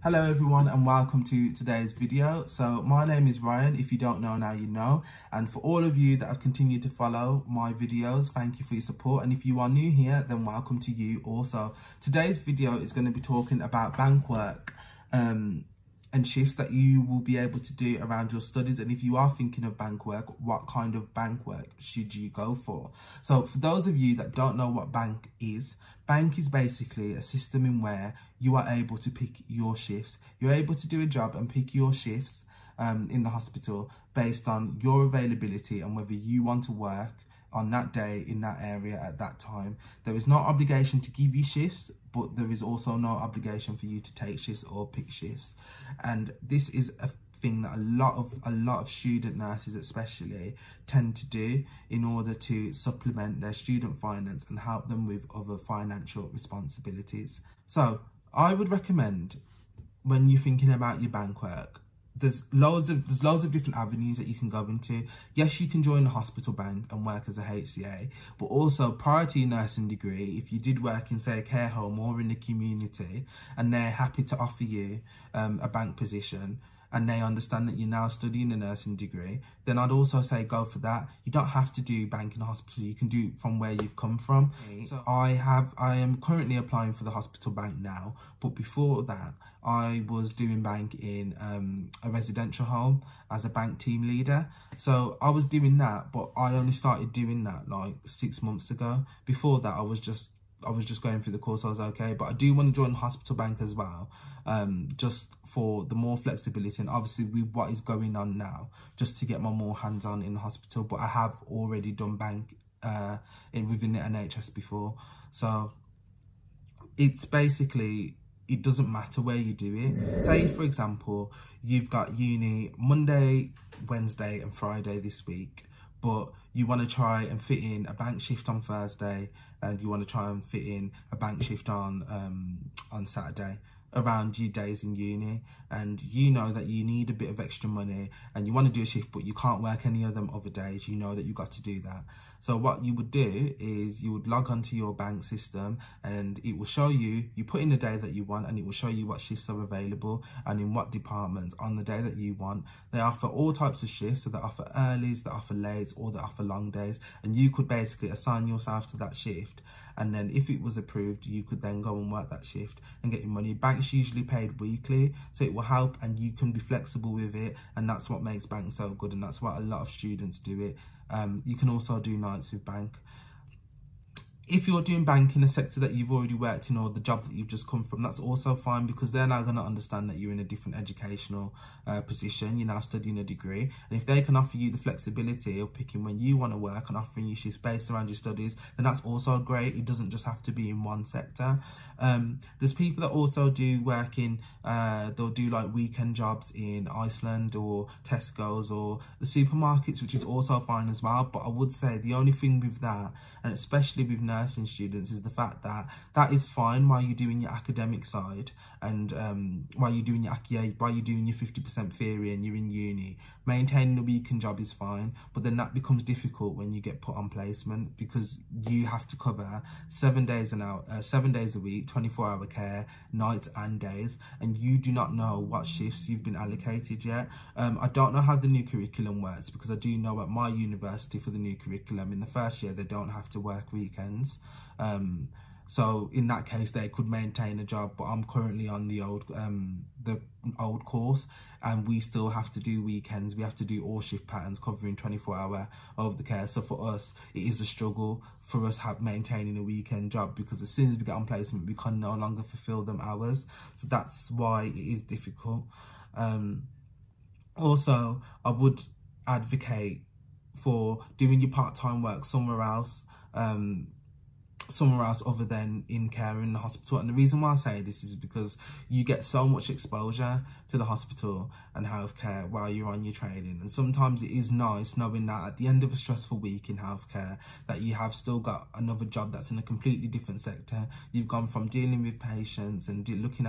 Hello everyone and welcome to today's video. So my name is Ryan, if you don't know now you know, and for all of you that have continued to follow my videos, thank you for your support, and if you are new here then welcome to you also. Today's video is going to be talking about bank work and shifts that you will be able to do around your studies, and if you are thinking of bank work, what kind of bank work should you go for? So for those of you that don't know what bank is basically a system in where you are able to pick your shifts. You're able to do a job and pick your shifts in the hospital based on your availability and whether you want to work on that day in that area at that time. There is no obligation to give you shifts, but there is also no obligation for you to take shifts or pick shifts. And this is a thing that a lot of student nurses especially tend to do in order to supplement their student finance and help them with other financial responsibilities. So I would recommend, when you're thinking about your bank work, there's loads of different avenues that you can go into. Yes, you can join the hospital bank and work as a HCA, but also prior to your nursing degree, if you did work in, say, a care home or in the community, and they're happy to offer you a bank position, and they understand that you're now studying a nursing degree, then I'd also say go for that. You don't have to do bank in a hospital, you can do from where you've come from. So I am currently applying for the hospital bank now, but before that I was doing bank in a residential home as a bank team leader. So I was doing that, but I only started doing that like 6 months ago. Before that I was just going through the course, I was okay, but I do want to join the hospital bank as well, just for the more flexibility and obviously with what is going on now, just to get my more hands-on in the hospital. But I have already done bank within the NHS before, so it's basically, it doesn't matter where you do it. Say for example you've got uni Monday, Wednesday and Friday this week, but you want to try and fit in a bank shift on Thursday, and you want to try and fit in a bank shift on Saturday around your days in uni, and you know that you need a bit of extra money and you want to do a shift but you can't work any of them other days, you know that you've got to do that. So what you would do is you would log onto your bank system and it will show you, you put in the day that you want and it will show you what shifts are available and in what departments on the day that you want. They offer all types of shifts, so they offer earlies, they offer lates, or they offer long days, and you could basically assign yourself to that shift, and then if it was approved you could then go and work that shift and get your money. Bank's usually paid weekly, so it will help and you can be flexible with it, and that's what makes bank so good, and that's why a lot of students do it. You can also do nights with bank. If you're doing bank in a sector that you've already worked in or the job that you've just come from, that's also fine, because they're now going to understand that you're in a different educational position. You're now studying a degree, and if they can offer you the flexibility of picking when you want to work and offering you shifts based around your studies, then that's also great. It doesn't just have to be in one sector. There's people that also do work in, they'll do like weekend jobs in Iceland or Tesco's or the supermarkets, which is also fine as well. But I would say the only thing with that, and especially with nursing students, is the fact that that is fine while you're doing your academic side and while you're doing your 50% theory and you're in uni. Maintaining a weekend job is fine, but then that becomes difficult when you get put on placement, because you have to cover 7 days a week, 24-hour care, nights and days, and you do not know what shifts you've been allocated yet. I don't know how the new curriculum works, because I do know at my university for the new curriculum in the first year they don't have to work weekends. So in that case they could maintain a job, but I'm currently on the old course and we still have to do weekends. We have to do all shift patterns covering 24-hour of the care. So for us it is a struggle for us maintaining a weekend job, because as soon as we get on placement we can no longer fulfill them hours. So that's why it is difficult. Also I would advocate for doing your part-time work somewhere else other than in care in the hospital. And the reason why I say this is because you get so much exposure to the hospital and healthcare while you're on your training, and sometimes it is nice knowing that at the end of a stressful week in healthcare that you have still got another job that's in a completely different sector. You've gone from dealing with patients and looking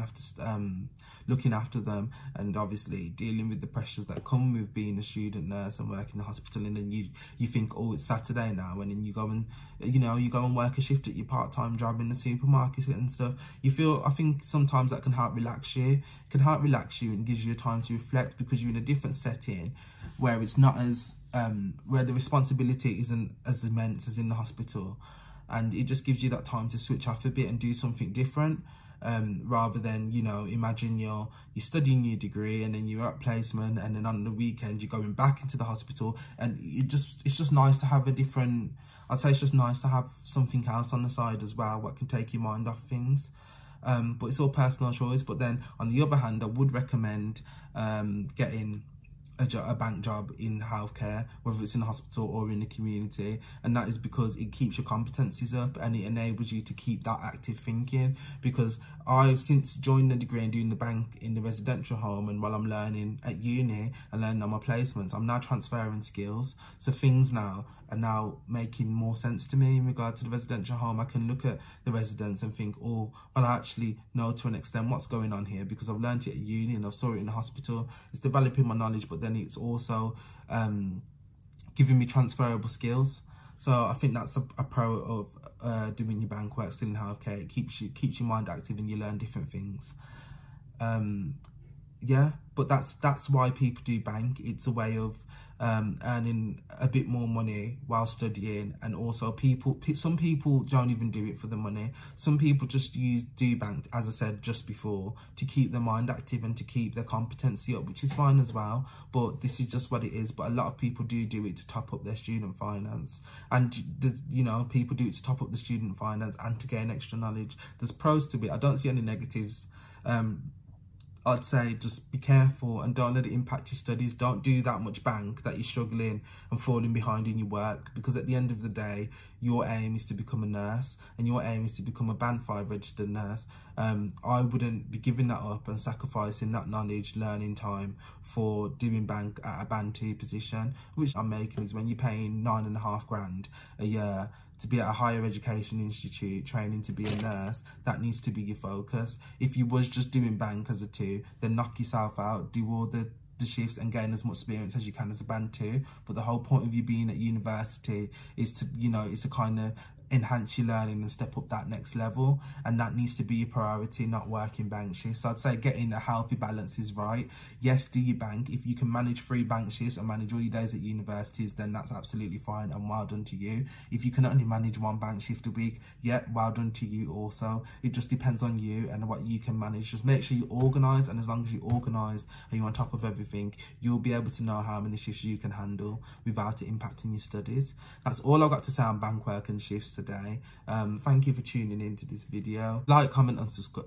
after them, and obviously dealing with the pressures that come with being a student nurse and working in the hospital, and then you think, oh, it's Saturday now, and then you go and work a shift at your part-time job in the supermarket and stuff, you feel, I think sometimes that can help relax you. It can help relax you and gives you time to reflect, because you're in a different setting where it's not as, where the responsibility isn't as immense as in the hospital. And it just gives you that time to switch off a bit and do something different. Rather than, you know, imagine you're studying your degree and then you're at placement, and then on the weekend you're going back into the hospital, and it's just nice to have a different, I'd say it's just nice to have something else on the side as well, what can take your mind off things. But it's all personal choice. But then on the other hand, I would recommend getting a bank job in healthcare, whether it's in the hospital or in the community, and that is because it keeps your competencies up and it enables you to keep that active thinking. Because I, since joining the degree and doing the bank in the residential home, and while I'm learning at uni and learning on my placements, I'm now transferring skills, so things now are now making more sense to me in regard to the residential home. I can look at the residents and think, oh, well, I actually know to an extent what's going on here, because I've learned it at uni and I saw it in the hospital. It's developing my knowledge, but then it's also giving me transferable skills. So I think that's a pro of doing your bank work still in healthcare. It keeps your mind active and you learn different things. Yeah, but that's why people do bank. It's a way of earning a bit more money while studying, and also some people don't even do it for the money. Some people just do bank, as I said just before, to keep their mind active and to keep their competency up, which is fine as well, but this is just what it is. But a lot of people do it to top up their student finance, and you know, people do it to top up the student finance and to gain extra knowledge. There's pros to it. I don't see any negatives. I'd say just be careful and don't let it impact your studies. Don't do that much bank that you're struggling and falling behind in your work, because at the end of the day, your aim is to become a nurse and your aim is to become a Band 5 registered nurse. I wouldn't be giving that up and sacrificing that knowledge, learning time for doing bank at a Band 2 position, which I'm making is when you're paying £9,500 a year to be at a higher education institute, training to be a nurse. That needs to be your focus. If you was just doing bank as a 2, then knock yourself out, do all the shifts and gain as much experience as you can as a Band 2. But the whole point of you being at university is to, you know, is to kind of enhance your learning and step up that next level, and that needs to be your priority, not working bank shifts. So I'd say getting a healthy balance is right. Yes, do your bank. If you can manage 3 bank shifts and manage all your days at universities, then that's absolutely fine and well done to you. If you can only manage 1 bank shift a week, yeah, well done to you also. It just depends on you and what you can manage. Just make sure you're organised, and as long as you're organised and you're on top of everything, you'll be able to know how many shifts you can handle without it impacting your studies. That's all I've got to say on bank work and shifts today. Thank you for tuning into this video. Like, comment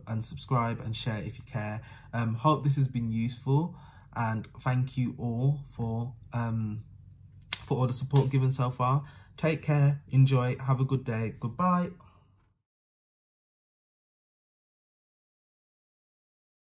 and subscribe and share if you care. Hope this has been useful, and thank you all for all the support given so far. Take care, enjoy, have a good day, goodbye.